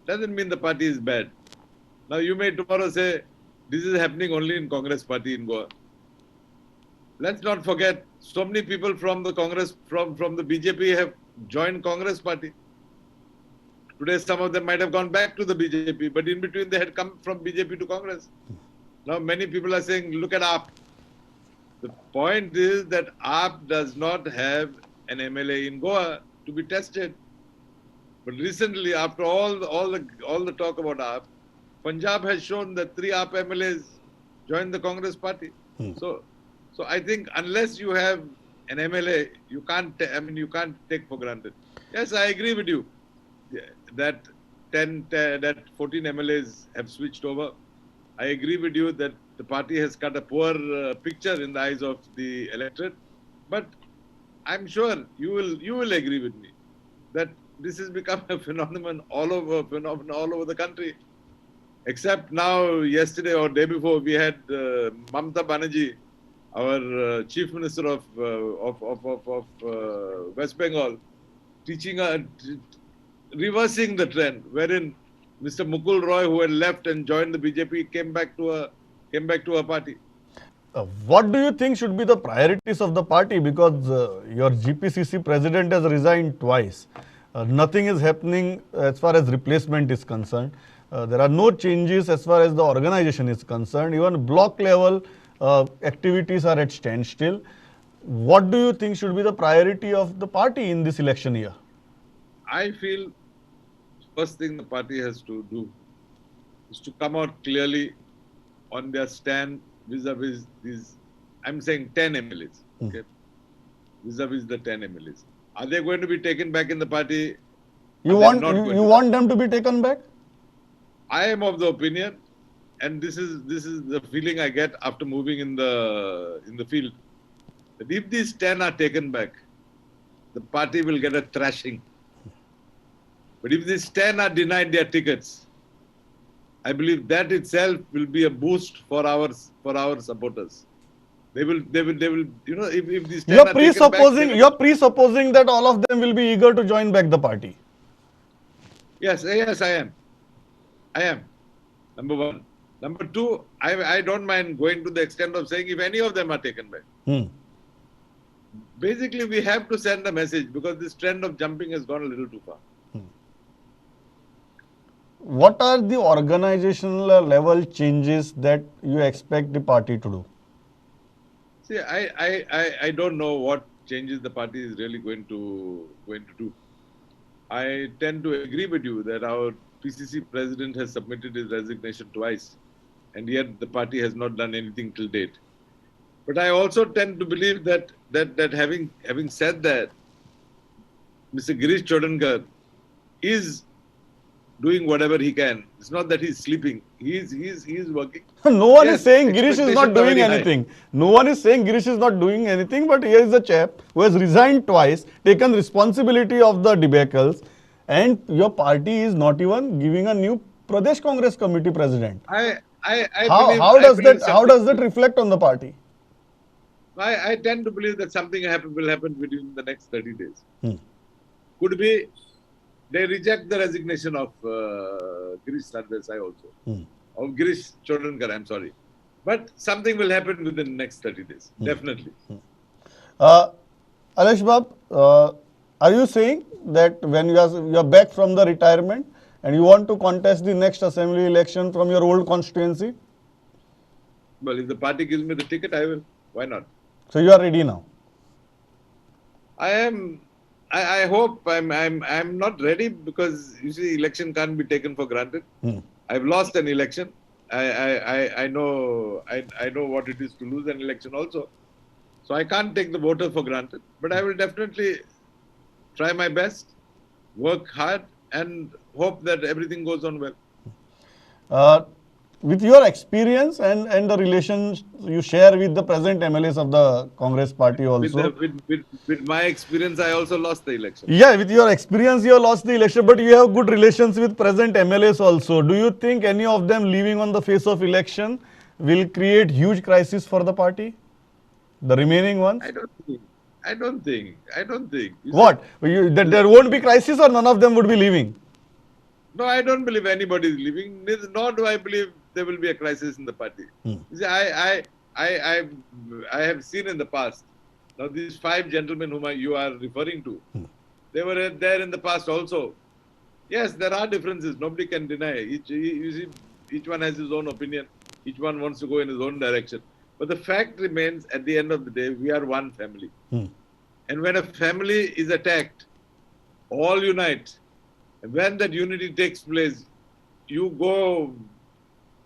doesn't mean the party is bad. Now you may tomorrow say, this is happening only in Congress party in Goa. Let's not forget, so many people from the Congress, from the BJP have joined Congress party. Today, some of them might have gone back to the BJP, but in between they had come from BJP to Congress. Now many people are saying, look at AAP. The point is that AAP does not have an MLA in Goa to be tested. But recently, after all the talk about AAP, Punjab has shown that 3 AAP MLAs joined the Congress party. So I think unless you have an MLA, you can't. You can't take for granted. Yes, I agree with you that 14 MLAs have switched over. I agree with you that the party has cut a poor picture in the eyes of the electorate. But I'm sure you will agree with me that this has become a phenomenon all over the country. Except now, yesterday or day before, we had Mamata Banerjee, our Chief Minister of West Bengal, reversing the trend, wherein Mr. Mukul Roy, who had left and joined the BJP, came back to a party. What do you think should be the priorities of the party? Because your GPCC president has resigned twice. Nothing is happening as far as replacement is concerned. There are no changes as far as the organization is concerned. Even block level activities are at standstill. What do you think should be the priority of the party in this election year? I feel first thing the party has to do is to come out clearly on their stand vis-a-vis these, I'm saying 10 MLAs, okay? Vis-a-vis the 10 MLAs. Are they going to be taken back in the party? You want them to be taken back? I am of the opinion, and this is the feeling I get after moving in the field, that if these 10 are taken back, the party will get a thrashing. But if these 10 are denied their tickets, I believe that itself will be a boost for our supporters. They will, if these 10 you're presupposing that all of them will be eager to join back the party. Yes, I am. Number one. Number two, I don't mind going to the extent of saying if any of them are taken back. Basically, we have to send a message because this trend of jumping has gone a little too far. What are the organizational level changes that you expect the party to do? See, I don't know what changes the party is really going to do. I tend to agree with you that our PCC president has submitted his resignation twice, and yet the party has not done anything till date. But I also tend to believe that having said that, Mr. Girish Chodankar is doing whatever he can. It's not that he's sleeping. He's working. No one is saying Girish is not doing anything. No one is saying Girish is not doing anything, but here is a chap who has resigned twice, taken responsibility of the debacles, and your party is not even giving a new Pradesh Congress Committee president. How does that reflect on the party? I tend to believe that something will happen within the next 30 days. Could be they reject the resignation of Girish Sardesai also. Of Girish Chodankar, I'm sorry. But something will happen within the next 30 days. Definitely. Aleixo Bab, are you saying that when you are back from the retirement and you want to contest the next assembly election from your old constituency? Well, if the party gives me the ticket, I will. Why not? So you are ready now? I am. I hope I'm not ready because you see, election can't be taken for granted. I've lost an election. I know what it is to lose an election also. So I can't take the voter for granted. But I will definitely try my best, work hard, and hope that everything goes on well. With your experience and the relations you share with the present MLAs of the Congress party also. With my experience, I also lost the election. Yeah, with your experience, you lost the election, but you have good relations with present MLAs also. Do you think any of them leaving on the face of election will create huge crisis for the party? The remaining ones? I don't think. What? There won't be crisis or none of them would be leaving? No, I don't believe anybody is leaving. Nor do I believe there will be a crisis in the party. You see, I have seen in the past. Now, these five gentlemen whom you are referring to, they were there in the past also. Yes, there are differences. Nobody can deny. You see, each one has his own opinion. Each one wants to go in his own direction. But the fact remains, at the end of the day, we are one family. And when a family is attacked, all unite. And when that unity takes place, you go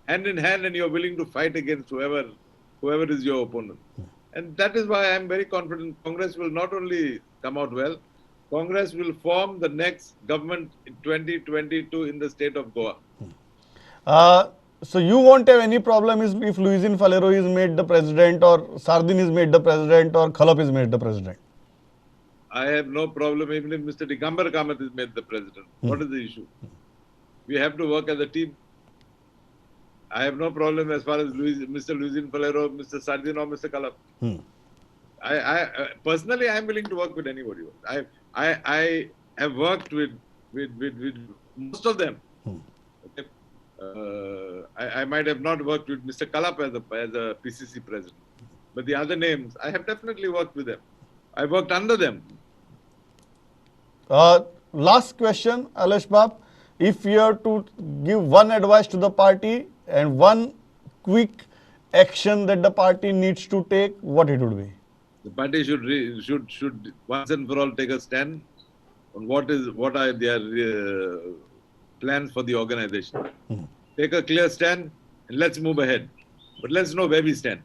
hand in hand and you're willing to fight against whoever is your opponent. And that is why I'm very confident Congress will not only come out well, Congress will form the next government in 2022 in the state of Goa. So you won't have any problem if Luisin Falero is made the president, or Sardin is made the president, or Khalap is made the president? I have no problem even if Mr. Digambar Kamath is made the president. What is the issue? We have to work as a team. I have no problem as far as Mr. Luisin Falero, Mr. Sardin or Mr. Khalap. I personally, I'm willing to work with anybody. I have worked with most of them. Okay. I might have not worked with Mr. Kalap as a PCC president, but the other names, I have definitely worked with them. I worked under them. Last question, Aleix Bab. If you have to give one advice to the party and one quick action that the party needs to take, what it would be? The party should once and for all take a stand on what are their plans for the organization. Take a clear stand and let's move ahead. But let's know where we stand.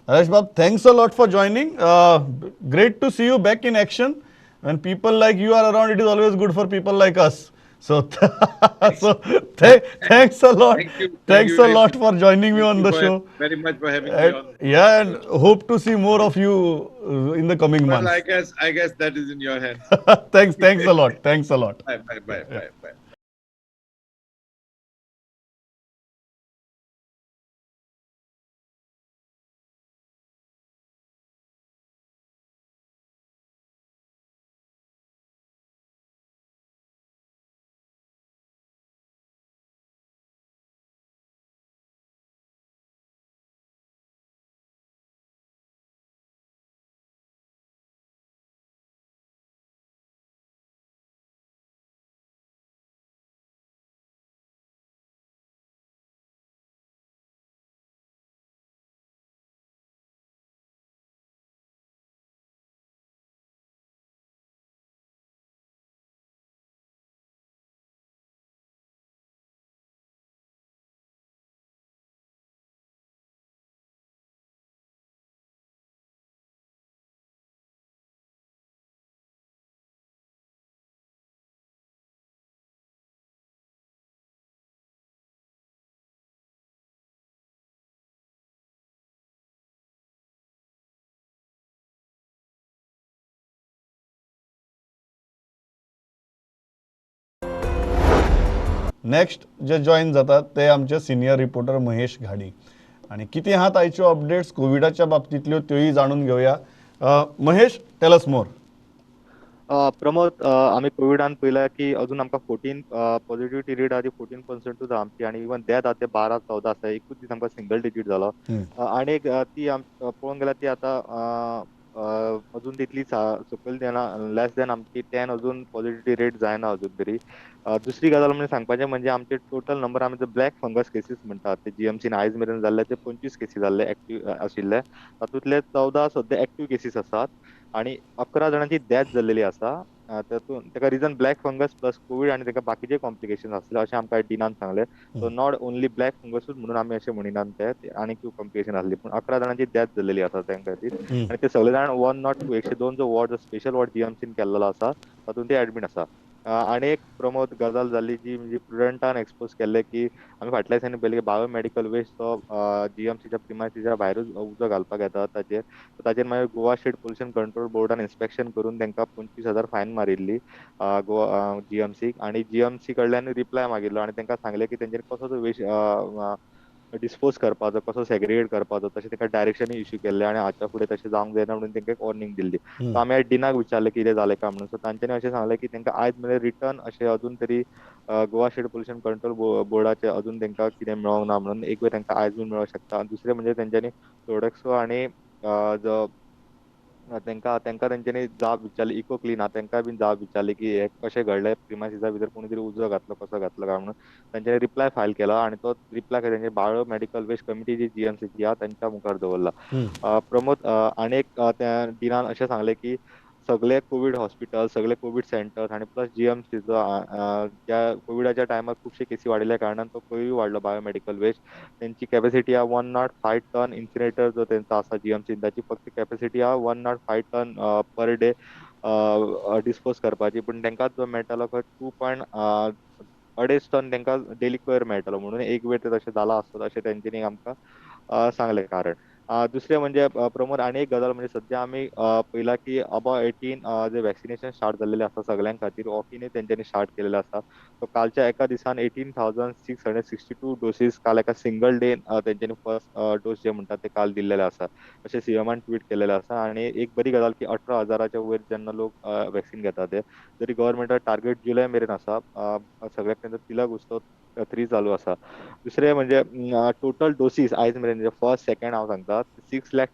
Aleix Bab, thanks a lot for joining. Great to see you back in action. When people like you are around, it is always good for people like us. So, thanks a lot. Thanks a lot for joining me on the show. Very much for having me on. Yeah, and hope to see more of you in the coming months. Well, I guess that is in your hands. Thanks a lot. Thanks a lot. Bye. Next J join जातात ते आमचे senior reporter Mahesh घाडी आणि किती आहात आयच्यो updates कोविडाच्या बाबतीतल्यो त्योही जाणून घेऊया. Mahesh, tell us मोर. प्रमोद, आम्ही कोविडान पळयला की अजून आमकां 14 पॉझिटिव्हिटी रेट आहा ती 14% आमची आणि इवन डेथ आहा ते 12-14 आसा. एकूच दीस आमकां सिंगल डिजीट जालो आणि ती पळोवंक गेल्यार ती आतां अजून तितली सकयल देना, लेस दॅन आमची 10 अजून पॉझिटिव्हिटी रेट जायना अजून तरी. दुसरी गजाल म्हणजे सांगपाचें म्हणजे आमचे टोटल नंबर आमी ब्लॅक फंगस केसीस म्हणटात ते जीएमसीन आयज मेरेन जाल्ले ते 25 केसीस जाल्ले एक्टिव्ह आशिल्ले. तातूंतले 14 सद्या एक्टिव्ह केसीस आसात आणि 11 जाणांची डेथ जाल्लेली आसा. तातूंत ताका reason black fungus plus Covid आणि ताका बाकीचे कॉम्प्लिकेशन आसले अशें आमकां डिनान सांगले. सो नॉट ओन्ली ब्लॅक फंगसूच म्हणून आमी अशें म्हणिनात ते आनी खूब कॉम्प्लिकेशन आसली, पूण 11 जाणांची डेथ जाल्लेली आसा तांकां खातीर. आनी ते सगळे जाण 102 जो वॉर्ड स्पेशल वॉर्ड जीएमसीन केल्लो आसा तातूंत ते एडमीट आसा. आणि एक प्रमोद गजाल जाल्ली जी म्हणजे प्रुडंटान एक्सपोज केल्ले की आमी फाटल्या दिसांनी पयले की बायोमेडिकल वेस्ट तो जीएमसीच्या प्रिमायसीच्या भायरूच उजो घालपाक येता ताचेर मागीर गोवा स्टेट पोल्युशन कंट्रोल बोर्डान इन्स्पेक्शन करून तांकां 25,000 फायन मारिल्ली गोवा जीएमसीक. आणि जीएमसी कडल्यान रिप्लाय मागिल्लो आणि तांकां सांगलें की तेंचेर कसो वेस्ट डिस्पोज करपाचो कसो सेग्रिगेट करपाचो तशें तांकां डायरेक्शनूय इश्यू केल्ले आनी हाच्या फुडें तशें जावंक जायना म्हणून तांकां एक वॉर्निंग दिल्ली. सो आमी आयज डिनाक विचारलें कितें जालें काय म्हणून. सो तांच्यांनी अशें सांगलें की तांकां आयज मेरेन रिटर्न अशें अजून तरी गोवा स्टेट पोल्युशन कंट्रोल बोर्डाचे अजून तांकां कितें मेळोंक ना म्हणून एक वेळ तांकां आयज बी मेळोंक शकता. आनी दुसरें म्हणजे तेंच्यांनी सोडॅक्सो आनी जो तांकां तेंच्यांनी जाप विचारली इको क्लीन आहा तांकां बीन जाप विचारली की हे कशें घडलें प्रिमायसिसा भितर कोणी तरी उजो घातलो कसो घातलो काय म्हणून. तांच्यांनी रिप्लाय फायल केला आनी तो रिप्लाय तेंचे बायो मेडिकल वेस्ट कमिटी जी जीएमसीची आहा तांच्या मुखार दवरला. प्रमोद आनी एक त्या डिनान अशें सांगलें की सगळे कोवीड हॉस्पिटल सगळे कोवीड सेंटर्स आनी प्लस जीएमसीचो ज्या कोविडाच्या टायमार खुबशे केसी वाडिल्ल्या कारणान तो खंयूय वाडलो बायोमेडिकल वेस्ट. तेंची कॅपॅसिटी आहा 105 टन इन्सिनरेटर जो तेंचो आसा जीएमसीन ताची फक्त कॅपॅसिटी आहा 105 टन पर डे डिस्पोज करपाची. पूण तांकां जो मेळटालो तो 2.2 टन तांकां डेली कोयर मेळटालो म्हणून एक वेळ ते तशें जाला आसतलें अशें तेंच्यांनी आमकां सांगलें कारण. दुसरें म्हणजे प्रमोद आनी एक गजाल म्हणजे सद्या आमी पळयला की अबाव 18 जे वॅक्सिनेशन स्टार्ट जाल्लेलें आसा सगळ्यां खातीर वॉकिनूय तेंच्यांनी स्टार्ट केलेलो आसा. सो कालच्या एका दिसान 18,662 डोसीस काल एका सिंगल डे तेंच्यांनी फर्स्ट डोस जे म्हणटात ते काल दिल्लेले आसा अशें सीएमान ट्वीट केलेलें आसा. आनी एक बरी गजाल की 18,000च्या वयर जेन्ना लोक वॅक्सिन घेता ते जरी गव्हर्मेंटा टार्गेट जुलय मेरेन आसा सगळ्याक तेंचो तिलक उत्सव 3 चालू आसा. दुसरें म्हणजे टोटल डोसीस आयज मेरेन फर्स्ट सेकंड हांव सांगता 6 लाख